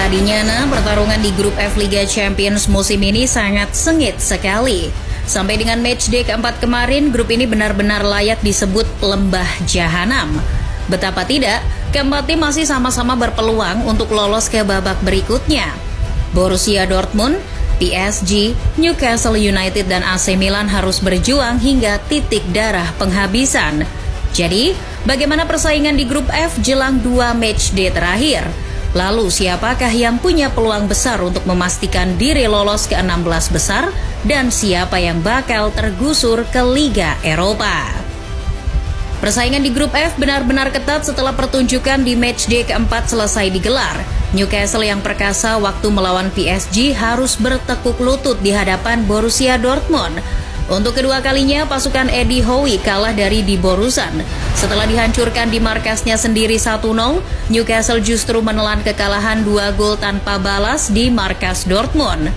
Tadinya pertarungan di grup F Liga Champions musim ini sangat sengit sekali. Sampai dengan matchday keempat kemarin, grup ini benar-benar layak disebut lembah jahanam. Betapa tidak, keempat tim masih sama-sama berpeluang untuk lolos ke babak berikutnya. Borussia Dortmund, PSG, Newcastle United dan AC Milan harus berjuang hingga titik darah penghabisan. Jadi, bagaimana persaingan di grup F jelang 2 matchday terakhir? Lalu siapakah yang punya peluang besar untuk memastikan diri lolos ke 16 besar dan siapa yang bakal tergusur ke Liga Eropa? Persaingan di grup F benar-benar ketat setelah pertunjukan di matchday keempat selesai digelar. Newcastle yang perkasa waktu melawan PSG harus bertekuk lutut di hadapan Borussia Dortmund. Untuk kedua kalinya, pasukan Eddie Howe kalah dari Die Borussen. Setelah dihancurkan di markasnya sendiri 1-0, Newcastle justru menelan kekalahan 2 gol tanpa balas di markas Dortmund.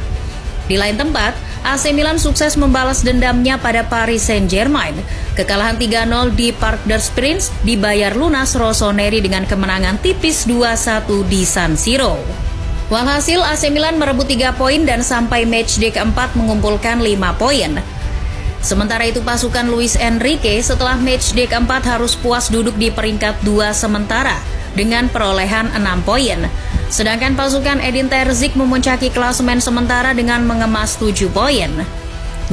Di lain tempat, AC Milan sukses membalas dendamnya pada Paris Saint-Germain. Kekalahan 3-0 di Parc des Princes dibayar lunas Rossoneri dengan kemenangan tipis 2-1 di San Siro. Walhasil AC Milan merebut 3 poin dan sampai matchday keempat mengumpulkan 5 poin. Sementara itu pasukan Luis Enrique setelah matchday keempat harus puas duduk di peringkat 2 sementara dengan perolehan 6 poin. Sedangkan pasukan Edin Terzic memuncaki klasemen sementara dengan mengemas 7 poin.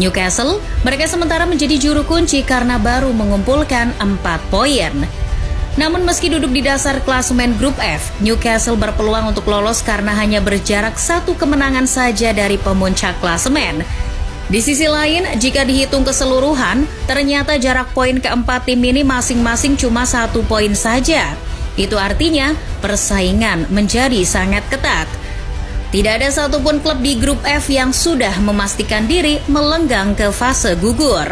Newcastle, mereka sementara menjadi juru kunci karena baru mengumpulkan 4 poin. Namun meski duduk di dasar klasemen grup F, Newcastle berpeluang untuk lolos karena hanya berjarak 1 kemenangan saja dari pemuncak klasemen. Di sisi lain, jika dihitung keseluruhan, ternyata jarak poin keempat tim ini masing-masing cuma 1 poin saja. Itu artinya persaingan menjadi sangat ketat. Tidak ada satupun klub di grup F yang sudah memastikan diri melenggang ke fase gugur.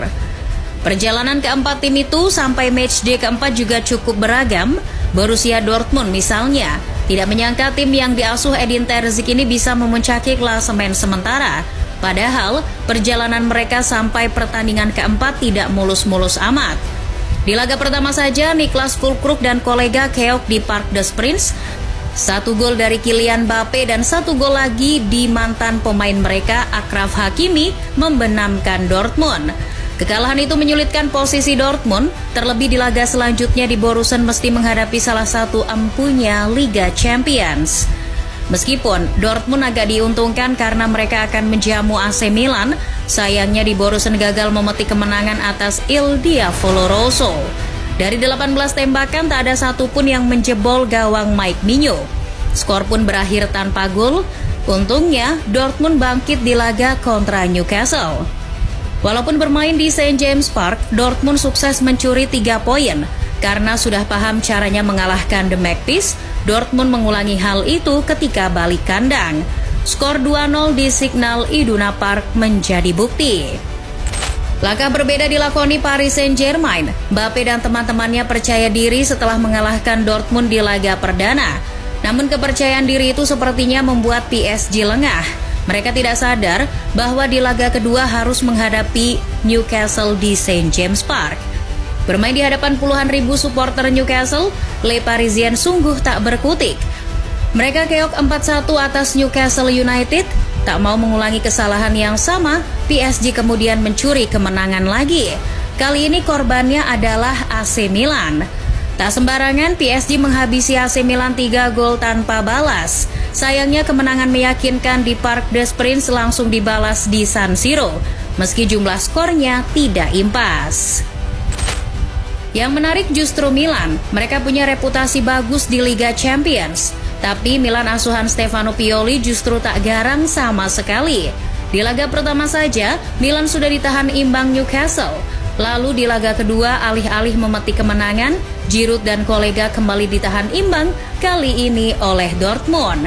Perjalanan keempat tim itu sampai matchday keempat juga cukup beragam. Borussia Dortmund misalnya tidak menyangka tim yang diasuh Edin Terzic ini bisa memuncaki klasemen sementara. Padahal perjalanan mereka sampai pertandingan keempat tidak mulus-mulus amat. Di laga pertama saja, Niklas Füllkrug dan kolega keok di Parc des Princes. 1 gol dari Kylian Mbappe dan 1 gol lagi di mantan pemain mereka Achraf Hakimi membenamkan Dortmund. Kekalahan itu menyulitkan posisi Dortmund, terlebih di laga selanjutnya di Borussen mesti menghadapi salah satu empunya Liga Champions. Meskipun Dortmund agak diuntungkan karena mereka akan menjamu AC Milan, sayangnya di Borussen gagal memetik kemenangan atas Il Diavolo Rosso. Dari 18 tembakan tak ada satupun yang menjebol gawang Mike Maignan. Skor pun berakhir tanpa gol. Untungnya Dortmund bangkit di laga kontra Newcastle. Walaupun bermain di St. James Park, Dortmund sukses mencuri 3 poin. Karena sudah paham caranya mengalahkan The Magpies, Dortmund mengulangi hal itu ketika balik kandang. Skor 2-0 di Signal Iduna Park menjadi bukti. Langkah berbeda dilakoni Paris Saint-Germain. Mbappe dan teman-temannya percaya diri setelah mengalahkan Dortmund di laga perdana. Namun kepercayaan diri itu sepertinya membuat PSG lengah. Mereka tidak sadar bahwa di laga kedua harus menghadapi Newcastle di St. James Park. Bermain di hadapan puluhan ribu supporter Newcastle, Les Parisiens sungguh tak berkutik. Mereka keok 4-1 atas Newcastle United. Tak mau mengulangi kesalahan yang sama, PSG kemudian mencuri kemenangan lagi. Kali ini korbannya adalah AC Milan. Tak sembarangan PSG menghabisi AC Milan 3 gol tanpa balas. Sayangnya kemenangan meyakinkan di Parc des Princes langsung dibalas di San Siro, meski jumlah skornya tidak impas. Yang menarik justru Milan, mereka punya reputasi bagus di Liga Champions. Tapi Milan asuhan Stefano Pioli justru tak garang sama sekali. Di laga pertama saja, Milan sudah ditahan imbang Newcastle. Lalu di laga kedua, alih-alih memetik kemenangan, Giroud dan kolega kembali ditahan imbang, kali ini oleh Dortmund.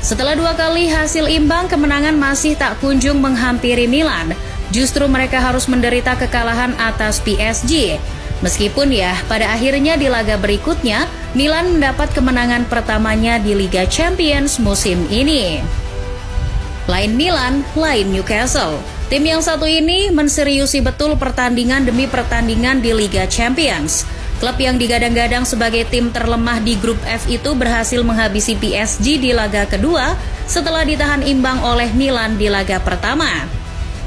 Setelah 2 kali hasil imbang, kemenangan masih tak kunjung menghampiri Milan. Justru mereka harus menderita kekalahan atas PSG. Meskipun ya, pada akhirnya di laga berikutnya, Milan mendapat kemenangan pertamanya di Liga Champions musim ini. Lain Milan, lain Newcastle. Tim yang satu ini menseriusi betul pertandingan demi pertandingan di Liga Champions. Klub yang digadang-gadang sebagai tim terlemah di grup F itu berhasil menghabisi PSG di laga kedua setelah ditahan imbang oleh Milan di laga pertama.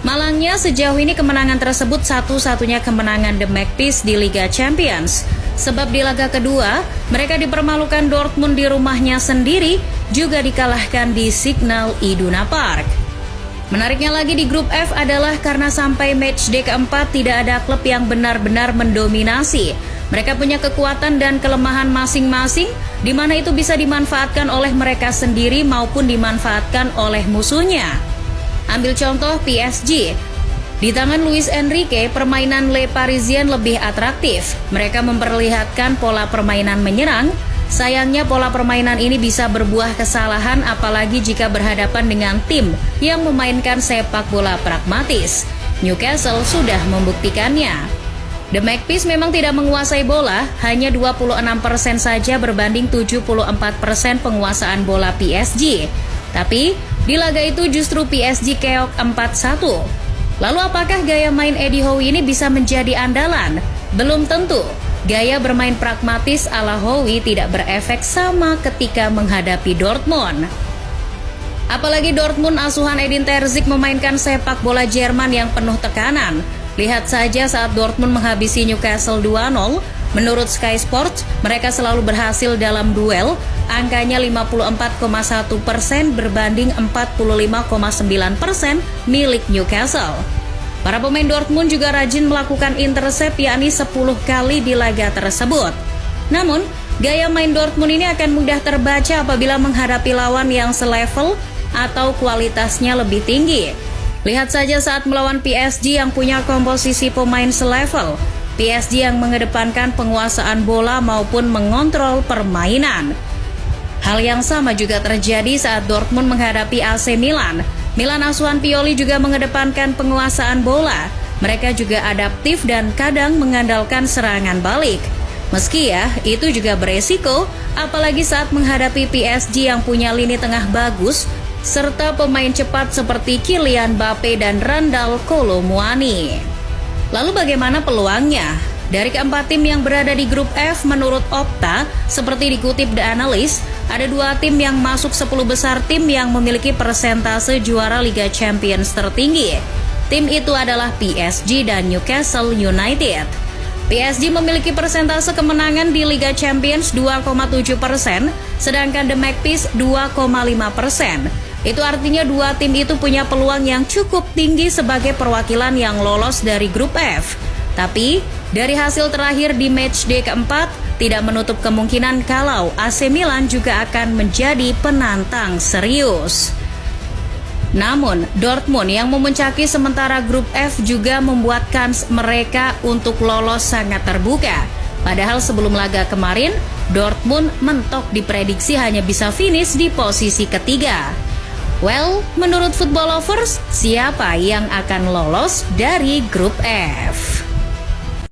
Malangnya sejauh ini kemenangan tersebut satu-satunya kemenangan The Magpies di Liga Champions. Sebab di laga kedua, mereka dipermalukan Dortmund di rumahnya sendiri, juga dikalahkan di Signal Iduna Park. Menariknya lagi di grup F adalah karena sampai matchday keempat tidak ada klub yang benar-benar mendominasi. Mereka punya kekuatan dan kelemahan masing-masing, di mana itu bisa dimanfaatkan oleh mereka sendiri maupun dimanfaatkan oleh musuhnya. Ambil contoh PSG. Di tangan Luis Enrique, permainan Le Parisien lebih atraktif. Mereka memperlihatkan pola permainan menyerang. Sayangnya pola permainan ini bisa berbuah kesalahan apalagi jika berhadapan dengan tim yang memainkan sepak bola pragmatis. Newcastle sudah membuktikannya. The Magpies memang tidak menguasai bola, hanya 26% saja berbanding 74% penguasaan bola PSG. Tapi di laga itu justru PSG keok 4-1. Lalu apakah gaya main Eddie Howe ini bisa menjadi andalan? Belum tentu. Gaya bermain pragmatis ala Howe tidak berefek sama ketika menghadapi Dortmund. Apalagi Dortmund asuhan Edin Terzic memainkan sepak bola Jerman yang penuh tekanan. Lihat saja saat Dortmund menghabisi Newcastle 2-0, menurut Sky Sports, mereka selalu berhasil dalam duel, angkanya 54,1% berbanding 45,9% milik Newcastle. Para pemain Dortmund juga rajin melakukan intercept yakni 10 kali di laga tersebut. Namun, gaya main Dortmund ini akan mudah terbaca apabila menghadapi lawan yang selevel atau kualitasnya lebih tinggi. Lihat saja saat melawan PSG yang punya komposisi pemain selevel. PSG yang mengedepankan penguasaan bola maupun mengontrol permainan. Hal yang sama juga terjadi saat Dortmund menghadapi AC Milan. Milan asuhan Pioli juga mengedepankan penguasaan bola. Mereka juga adaptif dan kadang mengandalkan serangan balik. Meski ya, itu juga beresiko, apalagi saat menghadapi PSG yang punya lini tengah bagus, serta pemain cepat seperti Kylian Mbappe dan Randal Kolo Muani. Lalu bagaimana peluangnya? Dari keempat tim yang berada di grup F menurut Opta, seperti dikutip The Analyst, ada 2 tim yang masuk 10 besar tim yang memiliki persentase juara Liga Champions tertinggi. Tim itu adalah PSG dan Newcastle United. PSG memiliki persentase kemenangan di Liga Champions 2,7%, sedangkan The Magpies 2,5%. Itu artinya 2 tim itu punya peluang yang cukup tinggi sebagai perwakilan yang lolos dari grup F. Tapi, dari hasil terakhir di matchday keempat, tidak menutup kemungkinan kalau AC Milan juga akan menjadi penantang serius. Namun, Dortmund yang memuncaki sementara grup F juga membuat kans mereka untuk lolos sangat terbuka. Padahal sebelum laga kemarin, Dortmund mentok diprediksi hanya bisa finish di posisi ketiga. Well, menurut Football Lovers, siapa yang akan lolos dari grup F?